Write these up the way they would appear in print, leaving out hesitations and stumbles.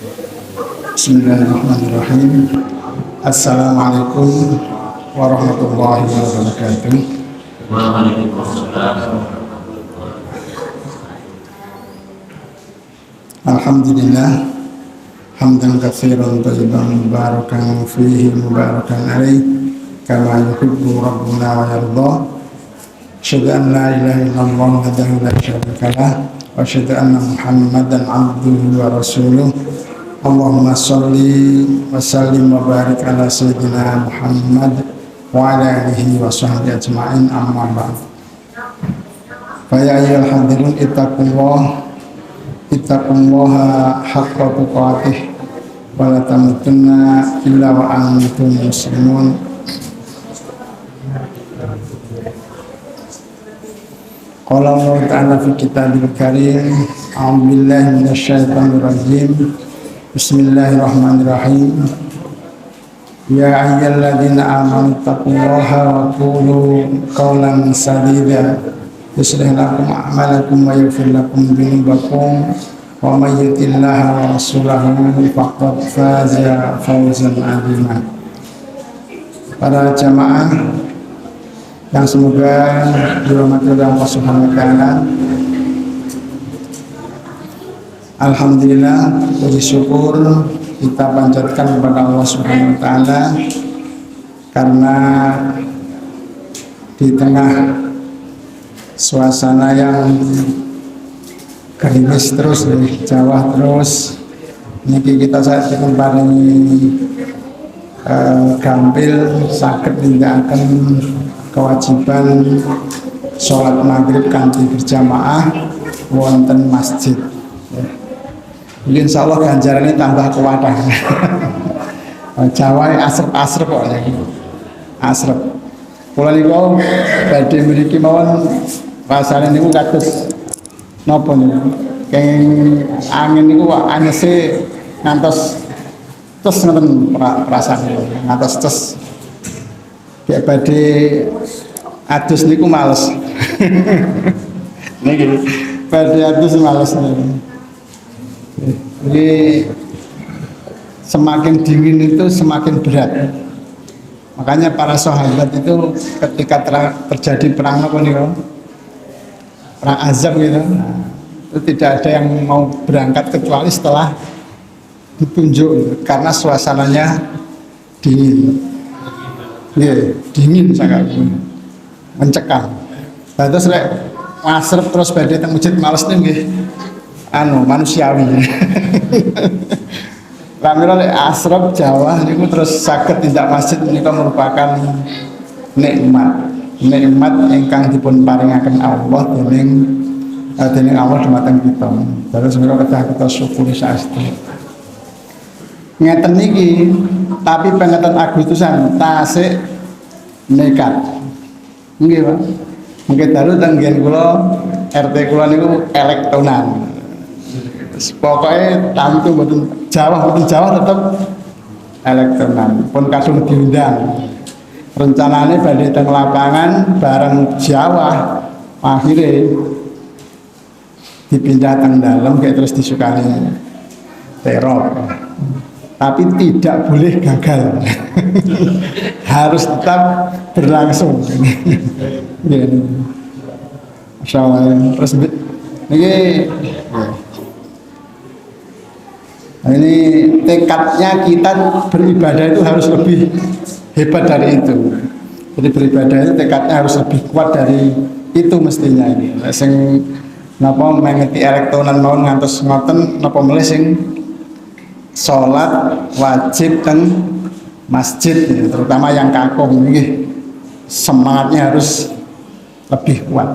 Bismillahirrahmanirrahim. Assalamualaikum warahmatullahi wabarakatuh. Alhamdulillah hamdan katsiran thayyiban mubarakan fihi mubarakan alaih kama yuhibbu rabbuna wa yarda. Asyhadu an la ilaha illallah wahdahu la syarika lah wa asyhadu anna Muhammadan abduhu wa rasuluh. Allahumma sholli wa sallim wa barik ala sayyidina Muhammad wa ala alihi wa sahbihi ajma'in, amma ba'd. Fa ya ayyuhal hadirun ittaqullaha haqqa tuqatih wa la tamutunna illa wa antum muslimun. Qala Allah ta'ala fi kitabil karim, a'udzu billahi minasyaitonir rajim. Bismillahirrahmanirrahim. Ya ayyuhalladzina amanu taqullaha wa qulu qawlan sadida yuslih lakum a'malakum wa yaghfir lakum dhunubakum wa may yuti'illaha wa rasulahu faqad faza fawzan 'azima. Para jamaah yang semoga dirahmati oleh Allah Subhanahu wa taala, alhamdulillah, puji syukur kita panjatkan kepada Allah Subhanahu wa taala karena di tengah suasana yang gerimis terus di Jawa terus niki kita saat paringi gampil saged nindakaken kewajiban sholat maghrib kanthi berjamaah wonten masjid. Insya Allah ganjarannya tambah kuatah. Jawa asrep-asrep kok ya. Asrep. Kula niku badhe mriki mawon rasane niku kados napa niku. Keng angin niku anese ngantos tes ngoten rasane. Ngantos tes. Kayak badhe adus niku males. Niki badhe adus males niku. Jadi semakin dingin itu semakin berat. Makanya para sahabat itu ketika terjadi perang apa nih, perang Azab gitu, itu tidak ada yang mau berangkat kecuali setelah ditunjuk karena suasananya dingin. Dingin sangat mencekam. Nah, terus asrep terus badhe teng masjid males nih manusiawi. Ramiro asrep Jawa niku terus saged tindak masjid menika merupakan nikmat ingkang dipun paringaken Allah dening Allah dumateng kita. Terus menika kedah kita syukuri saestu. Ngeten niki, tapi pengeten Agustusan tasik nekat. Nggih, Pak. Mungkin dalu teng nggen kula RT kula niku elektronan. Pokoknya tamtu betul Jawa tetap elektronan pun kadung diundang rencananya badhe teng lapangan bareng Jawa akhirnya dipindah teng dalam kayak terus disukani teror, tapi tidak boleh gagal. Harus tetap berlangsung. Masya Allah. Terus ini tekadnya kita beribadah itu harus lebih hebat dari itu. Jadi beribadah itu tekadnya harus lebih kuat dari itu mestinya ini. Sing napa mengeti elektronan mau ngantos ngoten napa melih sing salat wajib teng masjid ya, terutama yang kakung ini semangatnya harus lebih kuat.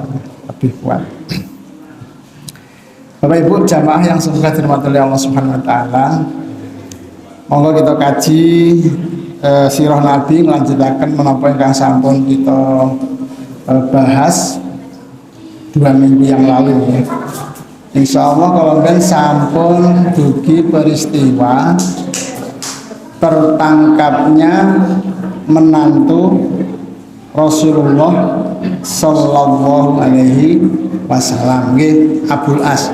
Bapak Ibu jamaah yang semoga dirahmati oleh Allah Subhanahu wa taala, monggo kita kaji sirah Nabi melanjutaken menapa ingkang sampun kita bahas 2 minggu yang lalu ya. Insya Allah kalau kan sampun dugi peristiwa tertangkapnya menantu Rasulullah Sallallahu Alaihi Wasallam, Abul As.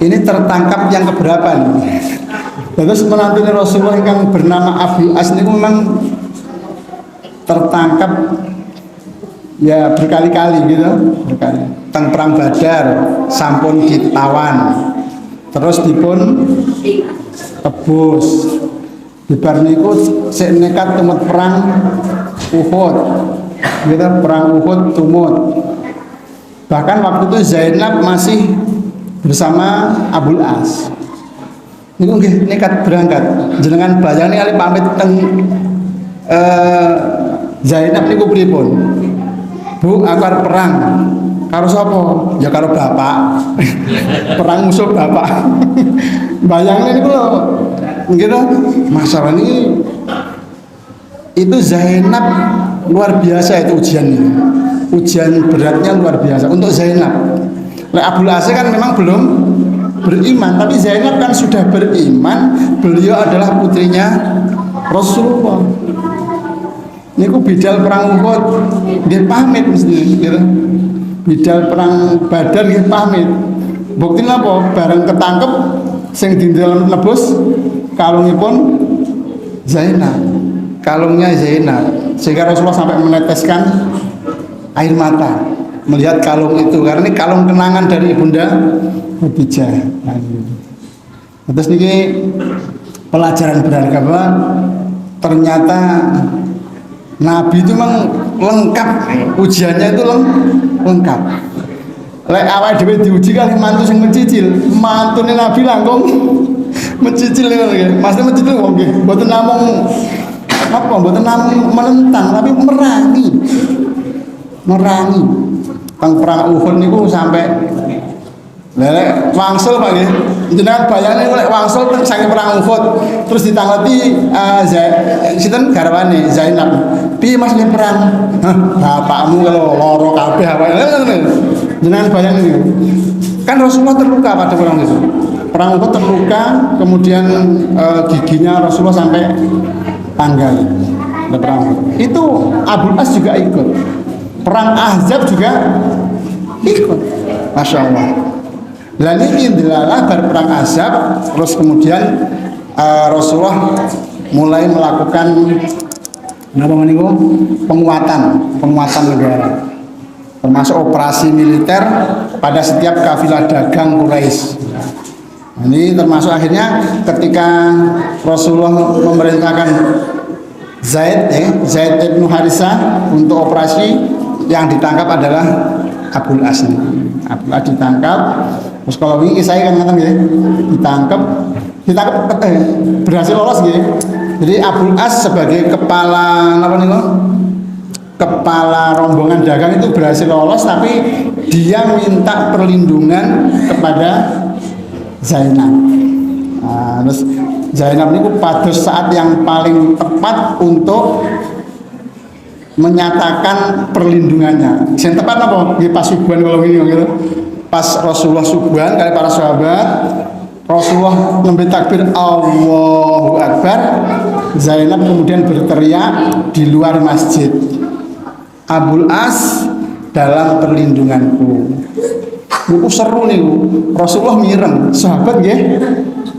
Ini tertangkap yang keberapa nih? Terus menantu Rasulullah yang bernama Abul As ini memang tertangkap ya berkali-kali gitu, berkali. Teng perang Badar sampun ditawan, terus dipun tebus. Dibar niku sik nekat tumut perang Uhud. Gitu, perang Uhud tumut. Bahkan waktu itu Zainab masih bersama Abul As. Niku nggih nekat berangkat. Jenengan bayangane kali pamit teng Zainab niku pripun? Bu, aku arep perang. Karo sapa? Ya karo bapak. Perang musuh bapak. Bayangane niku lho. Nggih masalah ini itu Zainab luar biasa itu ujiannya. Ujian beratnya luar biasa untuk Zainab. Lek Abul As kan memang belum beriman, tapi Zainab kan sudah beriman. Beliau adalah putrinya Rasulullah. Niku bidal perang Uhud dia pamit mesti gitu. Bidal perang Badar dia pamit. Bukti apa? Bareng ketangkep sing dindel nebus kalungipun Zainab. Kalungnya Zainab. Sehingga Rasulullah sampai meneteskan air mata melihat kalung itu, karena ini kalung kenangan dari Ibunda Khadijah. Terus ini pelajaran berharga bahwa ternyata Nabi itu memang lengkap, ujiannya itu lengkap. Lek awake dhewe diuji kali mantu sing mencicil, mantune Nabi langkung mencicil nggih. Maksudnya mencicil nggih, mboten namung apa, mboten namung menentang tapi merangi. Teng perang Uhud niku sampai lek wangsul Pak nggih. Jenengan bayangane lek wangsul saking perang Uhud terus ditangleti sinten garwane Zainab. Piye Mas nek perang? Hah, bapakmu kalau loro kabeh apa. Jenengan bayangane niku. Kan Rasulullah terluka pada perang itu. Perang Uhud terluka, kemudian giginya Rasulullah sampai tanggal. Perang itu Abul As juga ikut. Perang Ahzab juga ikut. Masya Allah. Lalu ini dilalah perang Ahzab. Terus kemudian Rasulullah mulai melakukan penguatan negara, termasuk operasi militer pada setiap kafilah dagang Quraisy. Ini termasuk akhirnya ketika Rasulullah memerintahkan Zaid bin Harisah untuk operasi, yang ditangkap adalah Abul As. Abul As ditangkap. Terus kalau ini saya kan ngatakan ya, ditangkap berhasil lolos gitu. Jadi Abul As sebagai kepala kepala rombongan dagang itu berhasil lolos, tapi dia minta perlindungan kepada Zainab. Nah, terus Zainab ini pada saat yang paling tepat untuk menyatakan perlindungannya. Yang tepat apa? Pas subuhan kalau ini gitu. Pas Rasulullah subuhan kali para sahabat, Rasulullah memberi takbir Allahu Akbar. Zainab kemudian berteriak di luar masjid, Abul As dalam perlindunganku. Itu seru nih, Rasulullah mireng, sahabat ya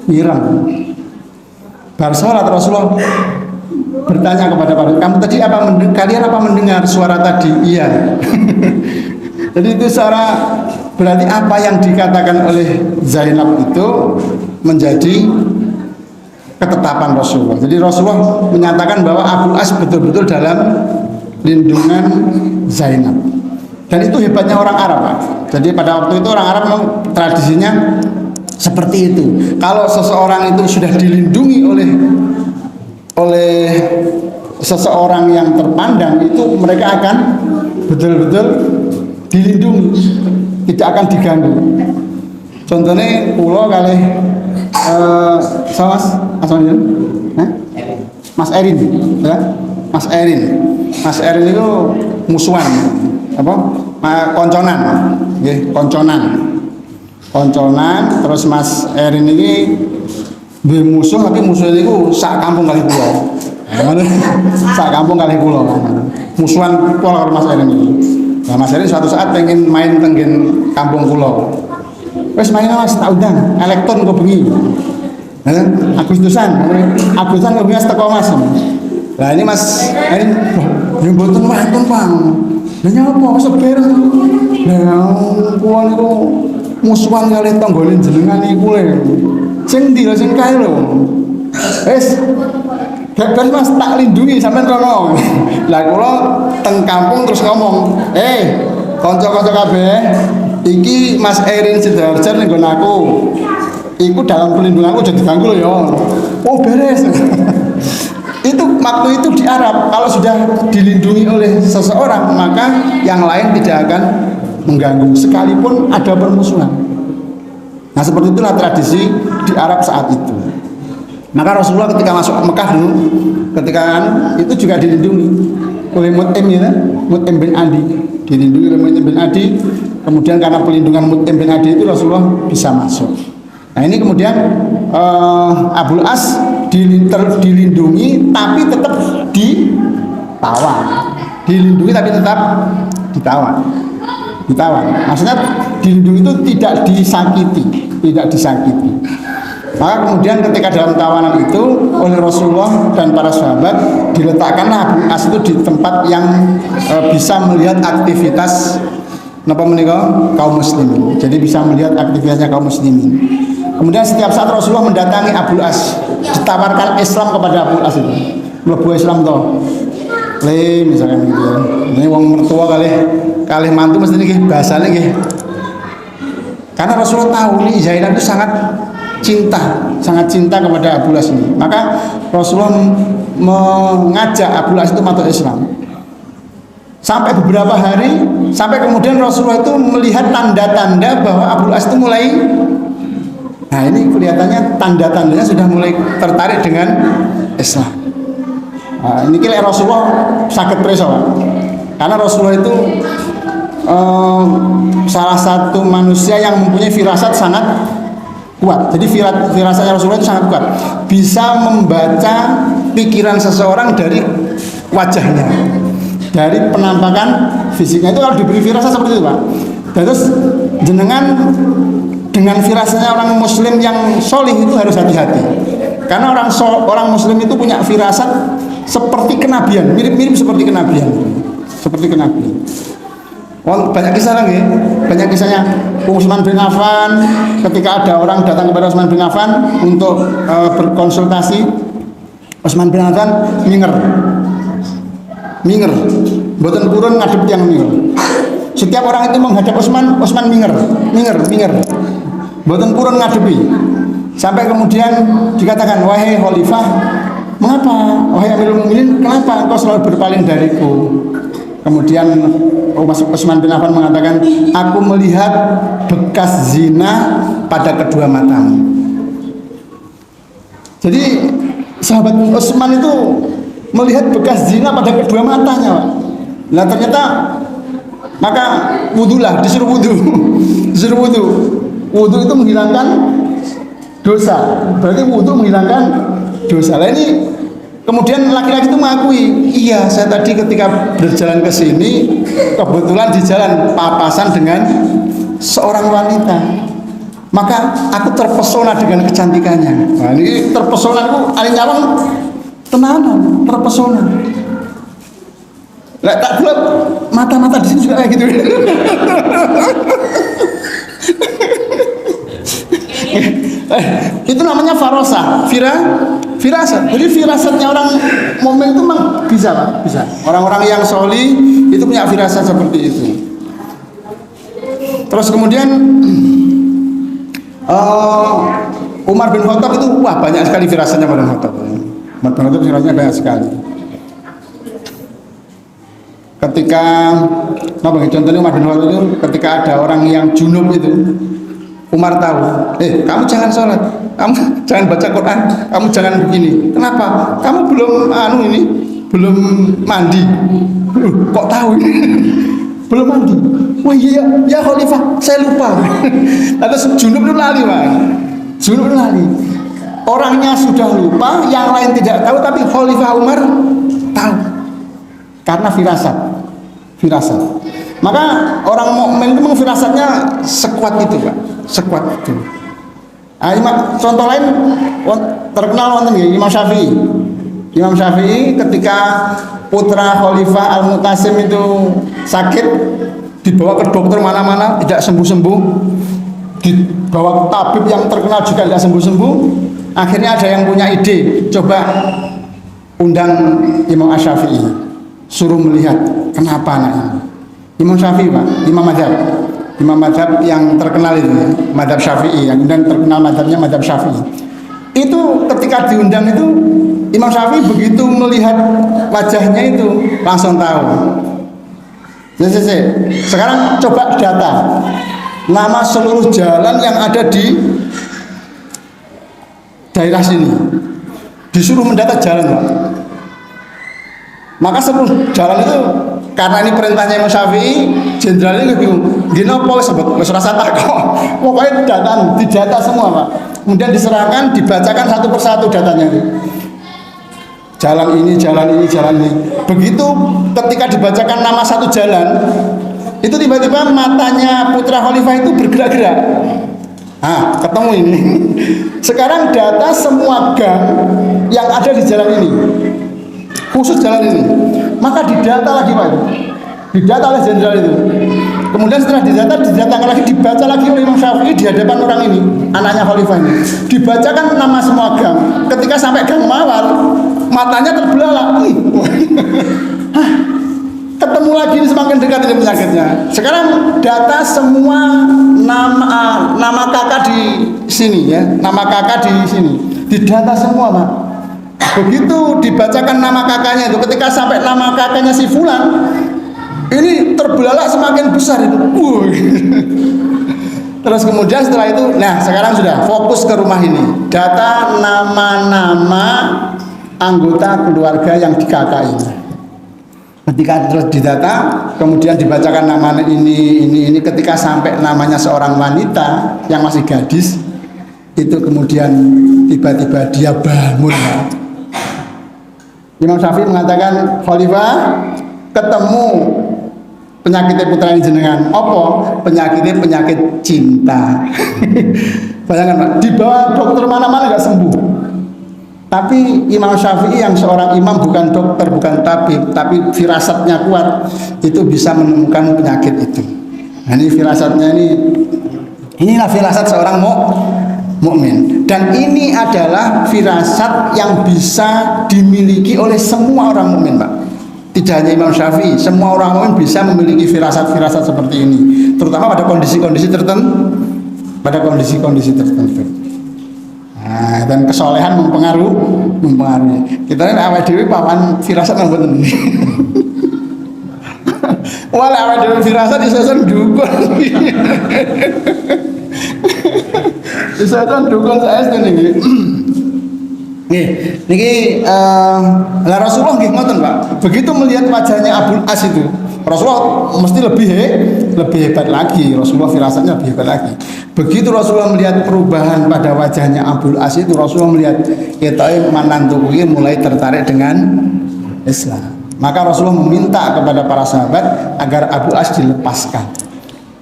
mireng. Bar salat Rasulullah bertanya kepada para, kamu tadi kalian apa mendengar suara tadi? Iya. Jadi itu suara, berarti apa yang dikatakan oleh Zainab itu menjadi ketetapan Rasulullah. Jadi Rasulullah menyatakan bahwa Abul As betul-betul dalam lindungan Zainab. Dan itu hebatnya orang Arab, Pak. Jadi pada waktu itu orang Arab memang tradisinya seperti itu. Kalau seseorang itu sudah dilindungi oleh seseorang yang terpandang, itu mereka akan betul-betul dilindungi, tidak akan diganggu. Contohnya pulau kali Mas Erin, ya? Mas Erin itu musuhan, apa? Konconan, ya, konconan. Terus Mas Erin ini musuh, tapi musuh itu sak kampung kali pulau. Sak kampung kali pulau. Musuhan pulau Mas Erin ini. Nah, Mas Erin suatu saat pengen main tenggen kampung pulau. Wes main Mas, tak undang, elektron kok bengi. Agustusan ngebengas teko Mas. Lah ini Mas, ini yang mboten wonten Pak. Lah nyapa seber. Lah kuwi niku musuhan kali tanggane jenengan iku lho. Sing ndi lho sing kae lho. Wis kan Mas tak lindungi sampean rono. Lah kula teng kampung terus ngomong, kanca-kanca kabeh, iki Mas Erin Sidoarjo ning nggon aku. Iku dalam pelindunganku jadi diganggu loh ya. Oh beres. Itu waktu itu di Arab kalau sudah dilindungi oleh seseorang maka yang lain tidak akan mengganggu sekalipun ada permusuhan. Nah seperti itulah tradisi di Arab saat itu. Maka Rasulullah ketika masuk Mekah dulu, ketika itu juga dilindungi oleh Mut'im ya, Mut'im bin Adi, dilindungi oleh Mut'im bin Adi. Kemudian karena pelindungan Mut'im bin Adi itu Rasulullah bisa masuk. Nah ini kemudian Abul As dilindungi tapi tetap ditawan. Dilindungi tapi tetap ditawan. Maksudnya dilindungi itu tidak disakiti. Maka kemudian ketika dalam tawanan itu oleh Rasulullah dan para sahabat diletakkanlah Abul As itu di tempat yang bisa melihat aktivitas kaum muslimin. Jadi bisa melihat aktivitasnya kaum muslimin. Kemudian setiap saat Rasulullah mendatangi Abul As, ditawarkan Islam kepada Abul As itu. Mlebu Islam toh. Le misalnya gitu. Ini wong mertua kali mantu mesti niki bahasane nggih. Karena Rasulullah tahu nih Zainab itu sangat cinta kepada Abul As ini. Maka Rasulullah mengajak Abul As itu masuk Islam. Sampai beberapa hari, sampai kemudian Rasulullah itu melihat tanda-tanda bahwa Abul As itu mulai. Nah ini kelihatannya tanda-tandanya sudah mulai tertarik dengan Islam. Nah, ini kira Rasulullah sakit preso, karena Rasulullah itu salah satu manusia yang mempunyai firasat sangat kuat. Jadi firasatnya Rasulullah itu sangat kuat, bisa membaca pikiran seseorang dari wajahnya, dari penampakan fisiknya. Itu kalau diberi firasat seperti itu Pak. Terus jenengan dengan firasatnya orang muslim yang solih itu harus hati-hati, karena orang muslim itu punya firasat seperti kenabian, mirip-mirip seperti kenabian. Banyak kisah lagi, banyak kisahnya. Utsman bin Affan, ketika ada orang datang kepada Utsman bin Affan untuk berkonsultasi, Utsman bin Affan minger, mboten purun ngadep yang minger. Setiap orang itu menghadap Utsman minger. Mboten purun ngadepi. Sampai kemudian dikatakan, wahai khalifah, mengapa? Wahai Amirul Mukminin, kenapa engkau selalu berpaling dariku? Kemudian Utsman bin Affan mengatakan, aku melihat bekas zina pada kedua matamu. Jadi sahabat Utsman itu melihat bekas zina pada kedua matanya. Nah ternyata maka wudulah, disuruh wudu. Wudu itu menghilangkan dosa. Berarti wudu menghilangkan dosa. Lah ini kemudian laki-laki itu mengakui, iya saya tadi ketika berjalan ke sini kebetulan di jalan papasan dengan seorang wanita. Maka aku terpesona dengan kecantikannya. Nah, ini terpesona aku ali nyawang tenanan, terpesona. Lah tak gelap mata-mata di sini juga kayak gitu. Itu namanya farosa, firasat. Jadi firasatnya orang mukmin itu memang bisa Pak, bisa. Orang-orang yang sholih itu punya firasat seperti itu. Terus kemudian Umar bin Khattab itu banyak sekali firasatnya Umar bin Khattab. Umar bin Khattab firasatnya banyak sekali. Ketika contohnya Umar bin Khattab itu ketika ada orang yang junub itu, Umar tahu, kamu jangan sholat, kamu jangan baca Quran, kamu jangan begini. Kenapa? Kamu belum belum mandi. Kok tahu? Belum mandi. Wah iya, ya Khalifah, saya lupa. Terus junub itu lali, Pak. Junub itu lali. Orangnya sudah lupa, yang lain tidak tahu, tapi Khalifah Umar tahu. Karena firasat. Maka orang mukmin itu memang firasatnya sekuat itu, Pak. Sekuat itu. Contoh lain terkenal wonten nggih Imam Syafi'i. Imam Syafi'i ketika putra Khalifah Al-Mu'tasim itu sakit, dibawa ke dokter mana-mana tidak sembuh-sembuh, dibawa ke tabib yang terkenal juga tidak sembuh-sembuh. Akhirnya ada yang punya ide, coba undang Imam Asy-Syafi'i, suruh melihat kenapa anaknya. Imam Syafi'i Pak, Imam Madzhab yang terkenal itu ya, Madzhab Syafi'i, yang kemudian terkenal madzhabnya Madzhab Syafi'i. Itu ketika diundang itu Imam Syafi'i begitu melihat wajahnya itu langsung tahu. Sekarang coba data nama seluruh jalan yang ada di daerah sini, disuruh mendata jalan Pak. Maka seluruh jalan itu karena ini perintahnya Imam Syafi'i, jenderal ini gini apa wis rasa takok. Pokoknya didata semua Pak. Kemudian diserahkan, dibacakan satu persatu datanya. Jalan ini. Begitu ketika dibacakan nama satu jalan, itu tiba-tiba matanya putra Khalifah itu bergerak-gerak. Ketemu ini. Sekarang data semua gang yang ada di jalan ini, khusus jalan ini, maka didata lagi Pak, didata oleh jenderal itu. Kemudian setelah didatakan lagi, dibaca lagi oleh Imam Syafi'i di hadapan orang ini, anaknya Khalifah ini, dibacakan nama semua gang. Ketika sampai gang Mawar, matanya terbelalak. Ketemu lagi, ini semakin dekat ini penyakitnya. Sekarang data semua nama kakak di sini ya, nama kakak di sini, didata semua Pak. Begitu dibacakan nama kakaknya itu, ketika sampai nama kakaknya si Fulan, ini terbelalak semakin besar itu. Terus kemudian setelah itu, sekarang sudah fokus ke rumah ini, data nama-nama anggota keluarga yang di kakak ini. Ketika terus didata, kemudian dibacakan nama ini, ketika sampai namanya seorang wanita yang masih gadis, itu kemudian tiba-tiba dia bangun. Imam Syafi'i mengatakan, Khalifah, ketemu penyakitnya putra ini jenengan. Apa? Penyakit cinta. Bayangkan Pak, dibawa dokter mana-mana nggak sembuh. Tapi Imam Syafi'i yang seorang imam, bukan dokter, bukan tabib, tapi firasatnya kuat, itu bisa menemukan penyakit itu. Nah, ini firasatnya inilah firasat seorang mukmin. Dan ini adalah firasat yang bisa dimiliki oleh semua orang mukmin, Pak. Tidak hanya Imam Syafi'i, semua orang mukmin bisa memiliki firasat-firasat seperti ini, terutama pada kondisi-kondisi tertentu. Nah, dan kesolehan mempengaruhi. Kita ini awal dewi papan firasat yang betul ini. Walau awal dewi firasat disesat dukun. Disesat dukun saya sendiri. Niki Rasulullah nggih ngoten Pak. Begitu melihat wajahnya Abul As itu, Rasulullah mesti lebih hebat lagi. Rasulullah firasatnya lebih hebat lagi. Begitu Rasulullah melihat perubahan pada wajahnya Abul As itu, Rasulullah melihat ketoke manantuku mulai tertarik dengan Islam. Maka Rasulullah meminta kepada para sahabat agar Abul As dilepaskan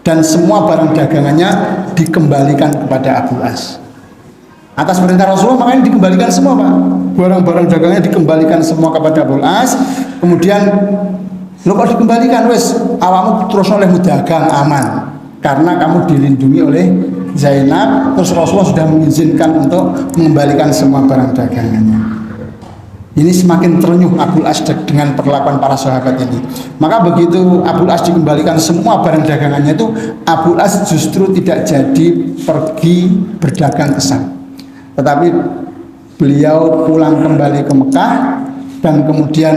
dan semua barang dagangannya dikembalikan kepada Abul As. Atas perintah Rasulullah makanya dikembalikan semua Pak. Barang-barang dagangnya dikembalikan semua kepada Abul As. Kemudian lo kok dikembalikan, wes awakmu terus oleh dagang aman karena kamu dilindungi oleh Zainab. Terus Rasulullah sudah mengizinkan untuk mengembalikan semua barang dagangannya. Ini semakin terenyuh Abul As dengan perlakuan para sahabat ini. Maka begitu Abul As dikembalikan semua barang dagangannya itu, Abul As justru tidak jadi pergi berdagang ke sana, tetapi beliau pulang kembali ke Mekah dan kemudian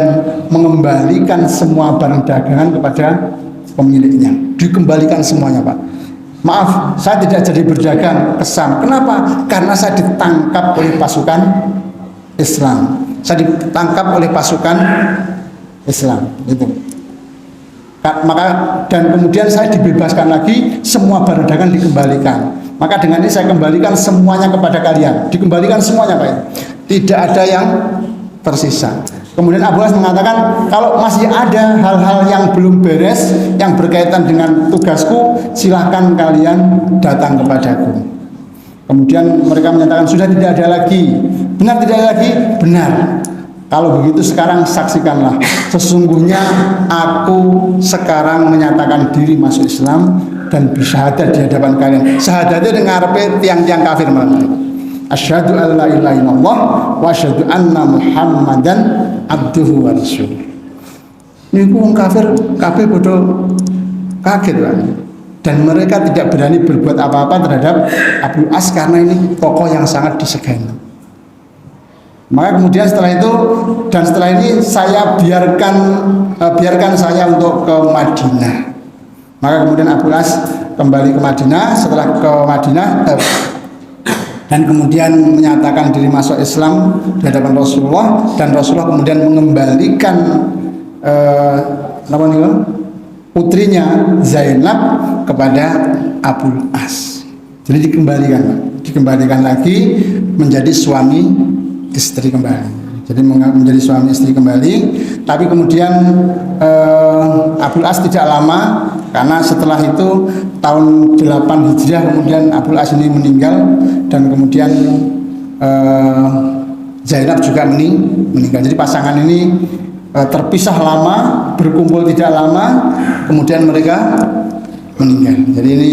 mengembalikan semua barang dagangan kepada pemiliknya. Dikembalikan semuanya Pak. Maaf, saya tidak jadi berdagang ke Sam. Kenapa? Karena saya ditangkap oleh pasukan Islam. Saya ditangkap oleh pasukan Islam. Itu. Maka dan kemudian saya dibebaskan lagi, semua barang dagangan dikembalikan. Maka dengan ini saya kembalikan semuanya kepada kalian. Dikembalikan semuanya Pak. Tidak ada yang tersisa. Kemudian Abu As mengatakan, kalau masih ada hal-hal yang belum beres yang berkaitan dengan tugasku, silahkan kalian datang kepadaku. Kemudian mereka menyatakan sudah tidak ada lagi. Benar tidak ada lagi? Benar. Kalau begitu sekarang saksikanlah, sesungguhnya aku sekarang menyatakan diri masuk Islam dan bersyahadat di hadapan kalian. Syahadatnya dengan tiang-tiang kafir malah. Asyhadu an la ilaha illallah wa asyhadu anna Muhammadan abduhu wa rasuluh. Niku wong kafir kabeh bodoh kaget kan. Dan mereka tidak berani berbuat apa-apa terhadap Abul As karena ini tokoh yang sangat disegani. Maka kemudian setelah itu dan setelah ini saya biarkan saya untuk ke Madinah. Maka kemudian Abul As kembali ke Madinah. Setelah ke Madinah dan kemudian menyatakan diri masuk Islam di hadapan Rasulullah, dan Rasulullah kemudian mengembalikan putrinya Zainab kepada Abul As. Jadi dikembalikan lagi menjadi suami istri kembali. Jadi menjadi suami istri kembali. Tapi kemudian Abul As tidak lama, karena setelah itu tahun 8 Hijriah kemudian Abul As ini meninggal, dan kemudian Zainab juga meninggal. Jadi pasangan ini terpisah lama, berkumpul tidak lama, kemudian mereka meninggal. Jadi ini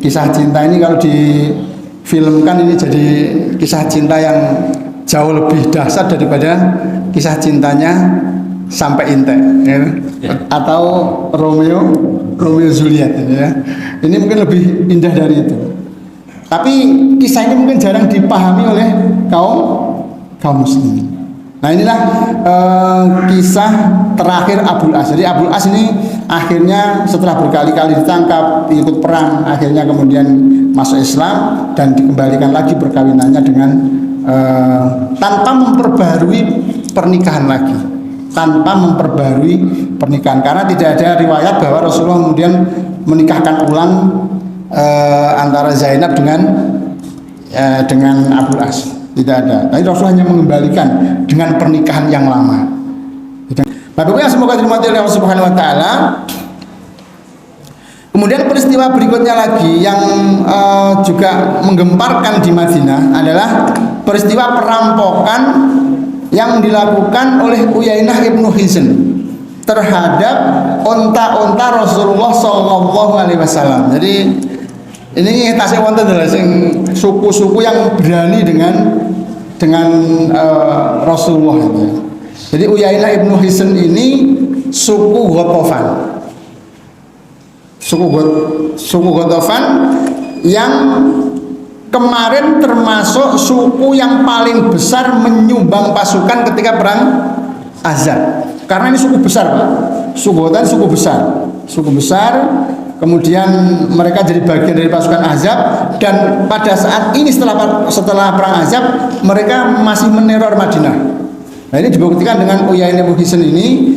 kisah cinta ini kalau difilmkan ini jadi kisah cinta yang jauh lebih dahsyat daripada kisah cintanya Sampai Intek ya. Atau Romeo Juliet ya. Ini mungkin lebih indah dari itu. Tapi kisah ini mungkin jarang dipahami oleh kaum muslimin. Nah inilah kisah terakhir Abul As. Jadi Abul As ini akhirnya setelah berkali-kali ditangkap, ikut perang, akhirnya kemudian masuk Islam dan dikembalikan lagi perkawinannya dengan tanpa memperbarui pernikahan lagi, karena tidak ada riwayat bahwa Rasulullah kemudian menikahkan ulang antara Zainab dengan Abul As. Tidak ada. Tapi Rasulullah hanya mengembalikan dengan pernikahan yang lama. Nah, pokoknya semoga dirahmati oleh Allah Subhanahu wa taala. Kemudian peristiwa berikutnya lagi yang juga menggemparkan di Madinah adalah peristiwa perampokan yang dilakukan oleh Uyainah ibnu Hisn terhadap onta-onta Rasulullah Shallallahu Alaihi Wasallam. Jadi ini tasik wonten sing suku-suku yang berani dengan Rasulullah itu. Jadi Uyainah ibnu Hisn ini suku Ghatafan. Suku Ghatafan yang kemarin termasuk suku yang paling besar menyumbang pasukan ketika perang Ahzab. Karena ini suku besar, Pak. Suku Ghatafan suku besar. Kemudian mereka jadi bagian dari pasukan Ahzab, dan pada saat ini setelah perang Ahzab mereka masih meneror Madinah. Nah ini dibuktikan dengan Uyainah ibnu Hisn ini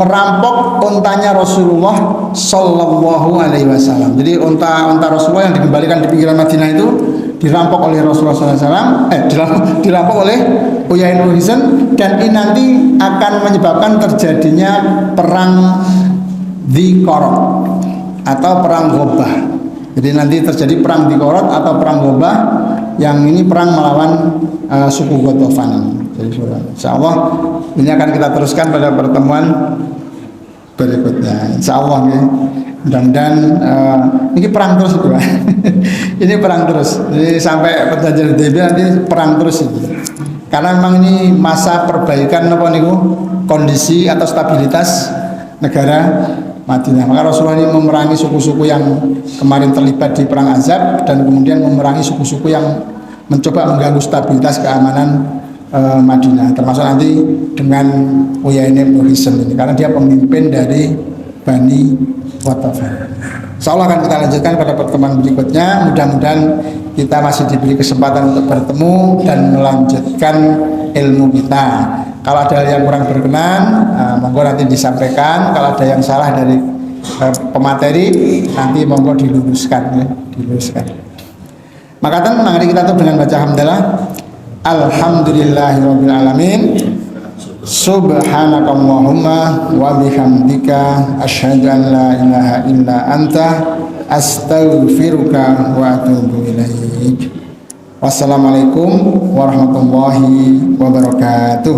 merampok untanya Rasulullah Sallallahu Alaihi Wasallam. Jadi unta Rasulullah yang dikembalikan di pinggiran Madinah itu dirampok oleh Rasulullah SAW, dirampok oleh Uyainah ibnu Hisn, dan ini nanti akan menyebabkan terjadinya perang Dziqarah atau perang Ghabah. Jadi nanti terjadi perang Dziqarah atau perang Ghabah, yang ini perang melawan suku Ghatafan. Jadi insyaallah ini akan kita teruskan pada pertemuan berikutnya. Insyaallah ya. Mudah-mudahan ini perang terus itu. Ini perang terus. Jadi sampai perjanjian Hudaybiyah nanti perang terus itu. Karena memang ini masa perbaikan kondisi atau stabilitas negara Madinah. Maka Rasulullah ini memerangi suku-suku yang kemarin terlibat di perang Ahzab, dan kemudian memerangi suku-suku yang mencoba mengganggu stabilitas keamanan Madinah, termasuk nanti dengan Uyainah ibnu Hisn ini, karena dia pemimpin dari Bani Ghatafan. Insyaallah akan kita lanjutkan pada pertemuan berikutnya. Mudah-mudahan kita masih diberi kesempatan untuk bertemu dan melanjutkan ilmu kita. Kalau ada yang kurang berkenan, monggo nanti disampaikan. Kalau ada yang salah dari pemateri, nanti monggo diluruskan ya, Maka mari kita tutup dengan baca hamdalah. Alhamdulillahirabbil alamin. Subhanakallahumma wa bihamdika asyhadu an la ilaha illa anta astaghfiruka wa atubu ilaik. Wassalamualaikum warahmatullahi wabarakatuh.